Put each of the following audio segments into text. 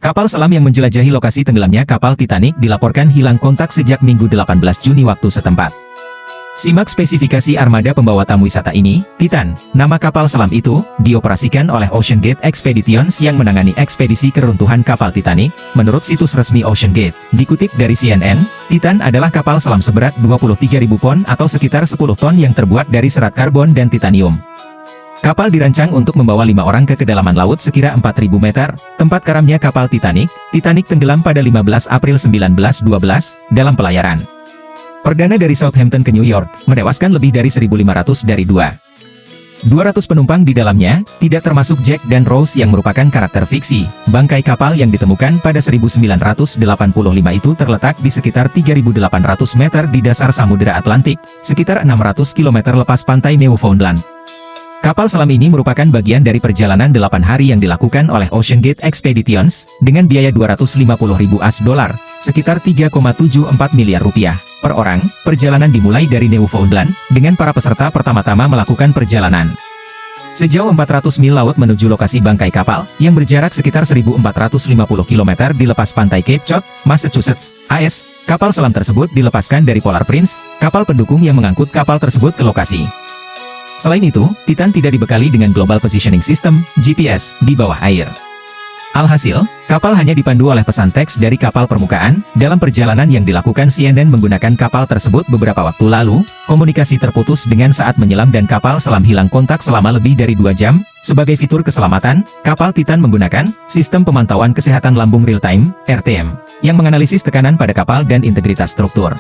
Kapal selam yang menjelajahi lokasi tenggelamnya kapal Titanic dilaporkan hilang kontak sejak Minggu 18 Juni waktu setempat. Simak spesifikasi armada pembawa tamu wisata ini. Titan, nama kapal selam itu, dioperasikan oleh OceanGate Expeditions yang menangani ekspedisi keruntuhan kapal Titanic. Menurut situs resmi OceanGate, dikutip dari CNN, Titan adalah kapal selam seberat 23.000 pon atau sekitar 10 ton yang terbuat dari serat karbon dan titanium. Kapal dirancang untuk membawa 5 orang ke kedalaman laut sekira 4.000 meter, tempat karamnya kapal Titanic. Titanic tenggelam pada 15 April 1912, dalam pelayaran perdana dari Southampton ke New York, menewaskan lebih dari 1.500 dari 200 penumpang di dalamnya, tidak termasuk Jack dan Rose yang merupakan karakter fiksi. Bangkai kapal yang ditemukan pada 1985 itu terletak di sekitar 3.800 meter di dasar Samudera Atlantik, sekitar 600 km lepas pantai Newfoundland. Kapal selam ini merupakan bagian dari perjalanan 8 hari yang dilakukan oleh OceanGate Expeditions, dengan biaya 250.000 US dollar, sekitar 3,74 miliar rupiah, per orang. Perjalanan dimulai dari Newfoundland, dengan para peserta pertama-tama melakukan perjalanan sejauh 400 mil laut menuju lokasi bangkai kapal, yang berjarak sekitar 1.450 km di lepas pantai Cape Cod, Massachusetts, AS. Kapal selam tersebut dilepaskan dari Polar Prince, kapal pendukung yang mengangkut kapal tersebut ke lokasi. Selain itu, Titan tidak dibekali dengan Global Positioning System, GPS, di bawah air. Alhasil, kapal hanya dipandu oleh pesan teks dari kapal permukaan. Dalam perjalanan yang dilakukan CNN menggunakan kapal tersebut beberapa waktu lalu, komunikasi terputus dengan saat menyelam dan kapal selam hilang kontak selama lebih dari 2 jam. Sebagai fitur keselamatan, kapal Titan menggunakan sistem pemantauan kesehatan lambung real-time, RTM, yang menganalisis tekanan pada kapal dan integritas struktur.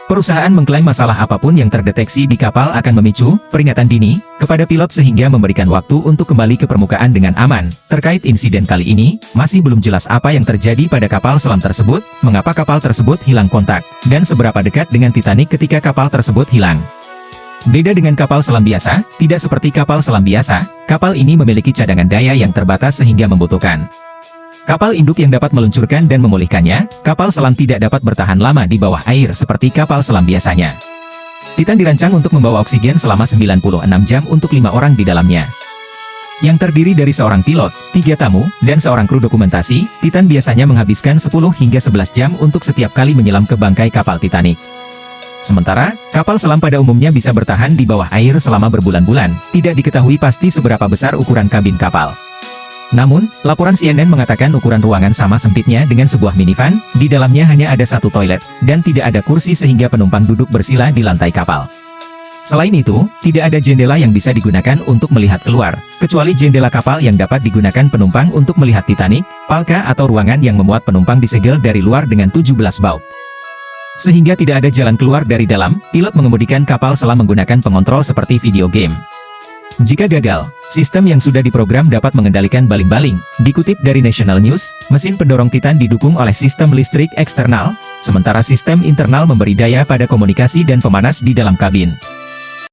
Perusahaan mengklaim masalah apapun yang terdeteksi di kapal akan memicu peringatan dini kepada pilot sehingga memberikan waktu untuk kembali ke permukaan dengan aman. Terkait insiden kali ini, masih belum jelas apa yang terjadi pada kapal selam tersebut, mengapa kapal tersebut hilang kontak, dan seberapa dekat dengan Titanic ketika kapal tersebut hilang. Beda dengan kapal selam biasa, tidak seperti kapal selam biasa, kapal ini memiliki cadangan daya yang terbatas sehingga membutuhkan kapal induk yang dapat meluncurkan dan memulihkannya. Kapal selam tidak dapat bertahan lama di bawah air seperti kapal selam biasanya. Titan dirancang untuk membawa oksigen selama 96 jam untuk 5 orang di dalamnya, yang terdiri dari seorang pilot, 3 tamu, dan seorang kru dokumentasi. Titan biasanya menghabiskan 10 hingga 11 jam untuk setiap kali menyelam ke bangkai kapal Titanic. Sementara, kapal selam pada umumnya bisa bertahan di bawah air selama berbulan-bulan. Tidak diketahui pasti seberapa besar ukuran kabin kapal. Namun, laporan CNN mengatakan ukuran ruangan sama sempitnya dengan sebuah minivan. Di dalamnya hanya ada 1 toilet, dan tidak ada kursi sehingga penumpang duduk bersila di lantai kapal. Selain itu, tidak ada jendela yang bisa digunakan untuk melihat keluar, kecuali jendela kapal yang dapat digunakan penumpang untuk melihat Titanic, palka atau ruangan yang memuat penumpang disegel dari luar dengan 17 baut. Sehingga tidak ada jalan keluar dari dalam. Pilot mengemudikan kapal selam menggunakan pengontrol seperti video game. Jika gagal, sistem yang sudah diprogram dapat mengendalikan baling-baling. Dikutip dari National News, mesin pendorong Titan didukung oleh sistem listrik eksternal, sementara sistem internal memberi daya pada komunikasi dan pemanas di dalam kabin.